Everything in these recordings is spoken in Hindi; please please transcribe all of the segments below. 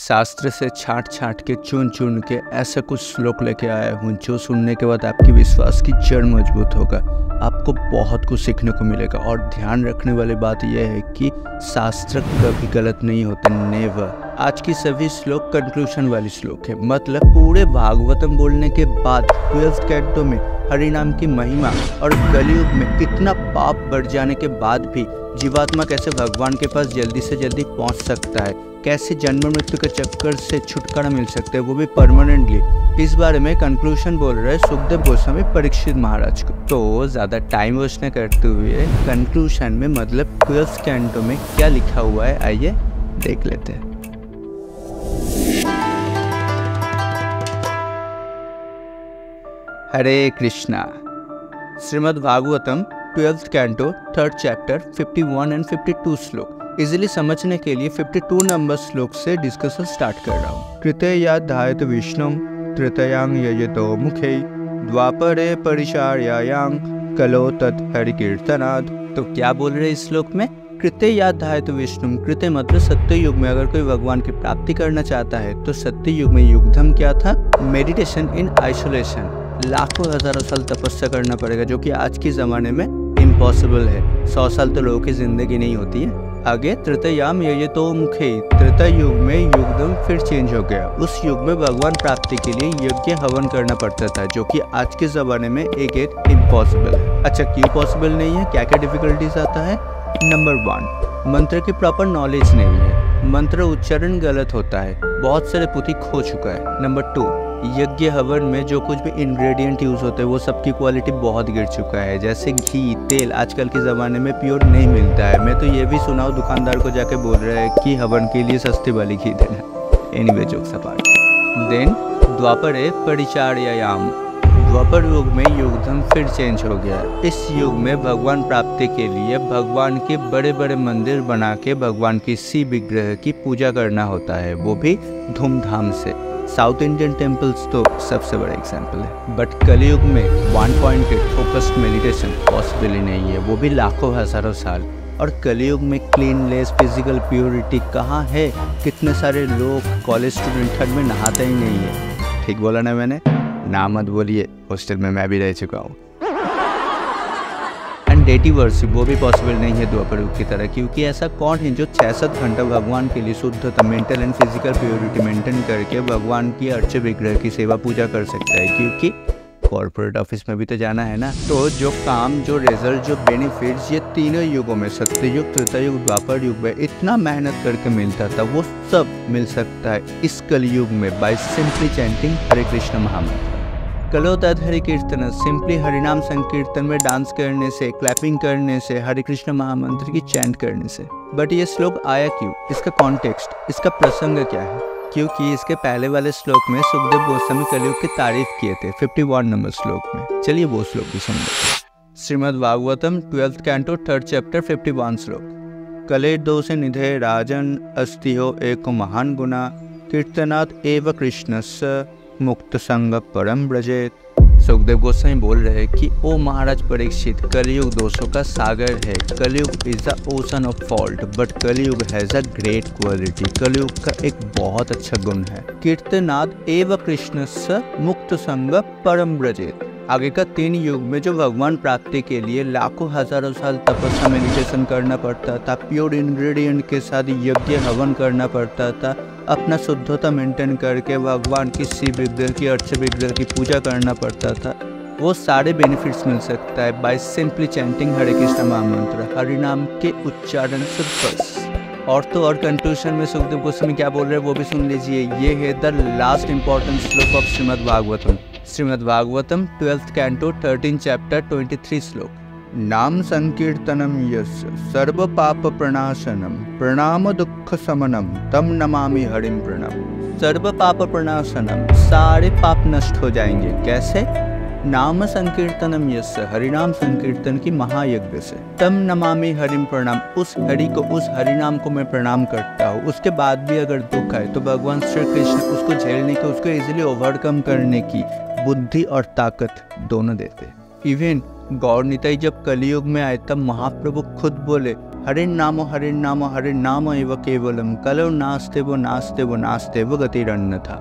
शास्त्र से छांट छांट के चुन चुन के ऐसा कुछ श्लोक लेके आया हूँ जो सुनने के बाद आपकी विश्वास की जड़ मजबूत होगा। आपको बहुत कुछ सीखने को मिलेगा। और ध्यान रखने वाली बात यह है कि शास्त्र कभी गलत नहीं होते, नेवर। आज की सभी श्लोक कंक्लूजन वाली श्लोक है, मतलब पूरे भागवतम बोलने के बाद 12 कैंटो में हरिनाम की महिमा और कलयुग में इतना पाप बढ़ जाने के बाद भी जीवात्मा कैसे भगवान के पास जल्दी से जल्दी पहुंच सकता है, कैसे जन्म मृत्यु के चक्कर से छुटकारा मिल सकता है, वो भी परमानेंटली। इस बारे में कंक्लूजन बोल रहे सुखदेव गोस्वामी परीक्षित महाराज को। तो ज़्यादा टाइम वेस्ट न करते हुए कंक्लूजन में मतलब 12 कैंटो में क्या लिखा हुआ है, आइए देख लेते हैं। Hare Krishna. Shrimad Bhagavatam 12th canto 3rd chapter 51 and 52 श्लोक इजीली समझने के लिए 52 नंबर श्लोक से डिस्कशन स्टार्ट कर रहा हूँ। कृतया ध्यायत विष्णु तृतीयांग यजतो मुखे द्वापरे परिचार्यायां कलो तत् हरिकीर्तनाद। तो क्या बोल रहे इस श्लोक में? कृतया ध्यायत विष्णु, कृत्य मतलब सत्य युग में अगर कोई भगवान की प्राप्ति करना चाहता है तो सत्य युग में युगधम क्या था? Meditation in isolation. लाखों हजारों साल तपस्या करना पड़ेगा जो कि आज के ज़माने में इम्पॉसिबल है। 100 साल तो लोगों की ज़िंदगी नहीं होती है। आगे तृतीयाम यजतो मुखे, तृतीय युग में युगधम फिर चेंज हो गया। उस युग में भगवान प्राप्ति के लिए यज्ञ हवन करना पड़ता था जो कि आज के ज़माने में एक इम्पॉसिबल है। अच्छा, क्यों पॉसिबल नहीं है? क्या क्या डिफिकल्टीज आता है? नंबर 1, मंत्र की प्रॉपर नॉलेज नहीं है, मंत्र उच्चारण गलत होता है, बहुत सारे पुथी खो चुका है। नंबर 2, यज्ञ हवन में जो कुछ भी इंग्रेडिएंट यूज़ होते हैं वो सबकी क्वालिटी बहुत गिर चुका है, जैसे घी तेल आजकल के ज़माने में प्योर नहीं मिलता है। मैं तो ये भी सुना हूँ दुकानदार को जाके बोल रहा है कि हवन के लिए सस्ती वाली घी देना। Anyway jokes apart. देन द्वापरे परिचार्यायाम, द्वापर युग में युगधम फिर चेंज हो गया। इस युग में भगवान प्राप्ति के लिए भगवान के बड़े बड़े मंदिर बना के भगवान की शिव विग्रह की पूजा करना होता है, वो भी धूमधाम से। साउथ इंडियन टेम्पल्स तो सबसे बड़ा एग्जाम्पल है। बट कलयुग में one pointed focused meditation possible ही नहीं है, वो भी लाखों हजारों साल। और कलयुग में क्लीननेस फिजिकल प्योरिटी कहाँ है? कितने सारे लोग कॉलेज स्टूडेंट ठंड में नहाते ही नहीं है। ठीक बोला ना मैंने? ना मत बोलिए, हॉस्टल में मैं भी रह चुका हूँ। एंड डेटी वर्षिप वो भी पॉसिबल नहीं है द्वापर युग की तरह, क्योंकि ऐसा कौन है जो 6-7 घंटा भगवान के लिए शुद्धता mental and physical purity maintain करके भगवान की अर्च विग्रह की सेवा पूजा कर सकता है, क्योंकि कॉर्पोरेट ऑफिस में भी तो जाना है ना। तो जो काम, जो रिजल्ट, जो बेनिफिट्स ये तीनों युगों में, सत्ययुग त्रेतायुग द्वापर युग में इतना मेहनत करके मिलता था, वो सब मिल सकता है इस कलयुग में बाय सिंपली चैंटिंग हरे कृष्ण महामंत्र। कलो तत् हरि कीर्तन, सिंपली हरिनाम संकीर्तन में डांस करने से, क्लैपिंग करने से, हरे कृष्ण महामंत्र की चैंट करने से। बट ये श्लोक आया क्यों? इसका कॉन्टेक्स्ट, इसका प्रसंग क्या है? क्योंकि इसके पहले वाले श्लोक में सुखदेव गोस्वामी कलयुग की तारीफ किए थे 51 नंबर श्लोक में। चलिए वो श्लोक भी सुन लेते। Shrimad Bhagavatam 12th canto 3rd chapter 51 श्लोक। कले दोष निधे राजन अस्तिहो एक महान गुना कीर्तनात् एव कृष्णस्य मुक्त संग परम ब्रजेत। सुखदेव गोस्वामी बोल रहे हैं कि ओ महाराज परीक्षित, कलयुग दोषों का सागर है। कलयुग is the ocean of fault, but कलयुग हैज अ ग्रेट क्वालिटी। कलयुग का एक बहुत अच्छा गुण है, कीर्तनाद एव कृष्णस्य मुक्त संग परम ब्रजेत। आगे का 3 युग में जो भगवान प्राप्ति के लिए लाखों हजारों साल तपस्या मेडिटेशन करना पड़ता था, प्योर इंग्रेडिएंट के साथ यज्ञ हवन करना पड़ता था, अपना शुद्धता मेंटेन करके भगवान की शिव विग्रह की अर्च विग्रह की पूजा करना पड़ता था, वो सारे बेनिफिट्स मिल सकता है बाय सिंपली चैंटिंग हरे कृष्ण महामंत्र, हरिनाम के उच्चारण से बस। और तो और कंक्लूजन में सुखदेव गोस्वामी क्या बोल रहे हैं वो भी सुन लीजिए। ये है द लास्ट इंपॉर्टेंट श्लोक of Shrimad Bhagavatam. Shrimad Bhagavatam 12th canto 13 chapter 23 श्लोक। नाम संकीर्तनम यस्य सर्व पाप प्रणाशनम प्रणाम दुख समनम तम नमामि हरिम प्रणम। सर्व पाप प्रणाशनम, सारे पाप नष्ट हो जाएंगे। कैसे? नाम संकीर्तनम यस्य, हरिनाम संकीर्तन की महायज्ञ से। तम नमामि हरिम प्रणाम, उस हरि को, उस हरिनाम को मैं प्रणाम करता हूँ। उसके बाद भी अगर दुख आए तो भगवान श्री कृष्ण उसको झेलने की, उसको इजीली ओवरकम करने की बुद्धि और ताकत दोनों देते। इवन गौर निताई जब कलयुग में आए तब महाप्रभु खुद बोले, हरे नाम एव केवलम कलो नास्ते वो गतिरन्न था।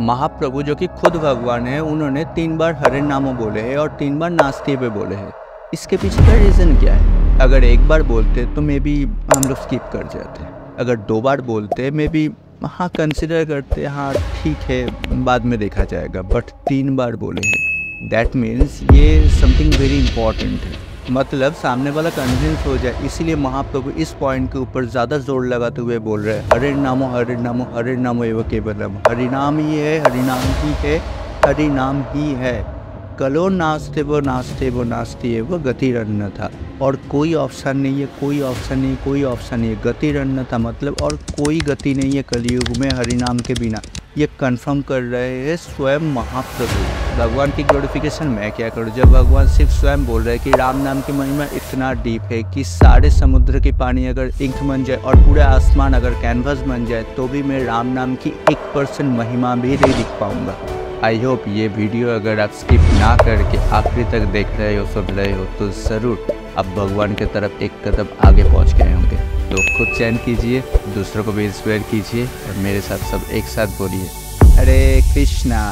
महाप्रभु जो कि खुद भगवान है, उन्होंने 3 बार हरे नामो बोले हैं और 3 बार नास्ते पे बोले हैं। इसके पीछे का रीज़न क्या है? अगर 1 बार बोलते तो मे बी हम लोग स्किप कर जाते, अगर 2 बार बोलते मे बी हाँ कंसिडर करते, हाँ ठीक है बाद में देखा जाएगा, बट 3 बार बोले हैं, दैट मीन्स ये समथिंग वेरी इंपॉर्टेंट है, मतलब सामने वाला कन्विंस हो जाए। इसीलिए महाप्रभु इस पॉइंट के ऊपर ज़्यादा जोर लगाते हुए बोल रहे हैं हरे नामो एव केवलम, हरिनाम ही है, हरिनाम ही है, हरिनाम ही है। कलो नास्ते वो गतिरन्न था, और कोई ऑप्शन नहीं है, कोई ऑप्शन नहीं है। गतिरन्न था मतलब और कोई गति नहीं है कलयुग में हरिनाम के बिना। ये कंफर्म कर रहे हैं स्वयं महाप्रभु। भगवान की ग्लोरिफिकेशन मैं क्या करूँ, जब भगवान सिर्फ स्वयं बोल रहे हैं कि राम नाम की महिमा इतना डीप है कि सारे समुद्र के पानी अगर इंक बन जाए और पूरा आसमान अगर कैनवस बन जाए तो भी मैं राम नाम की 1% महिमा भी नहीं दिख पाऊँगा। आई होप ये वीडियो अगर आप स्किप ना करके आखिरी तक देख रहे हो, सुन रहे हो, तो ज़रूर आप भगवान की तरफ एक कदम आगे पहुंच गए होंगे। तो खुद चयन कीजिए, दूसरों को भी इंस्पायर कीजिए और मेरे साथ सब एक साथ बोलिए हरे कृष्णा।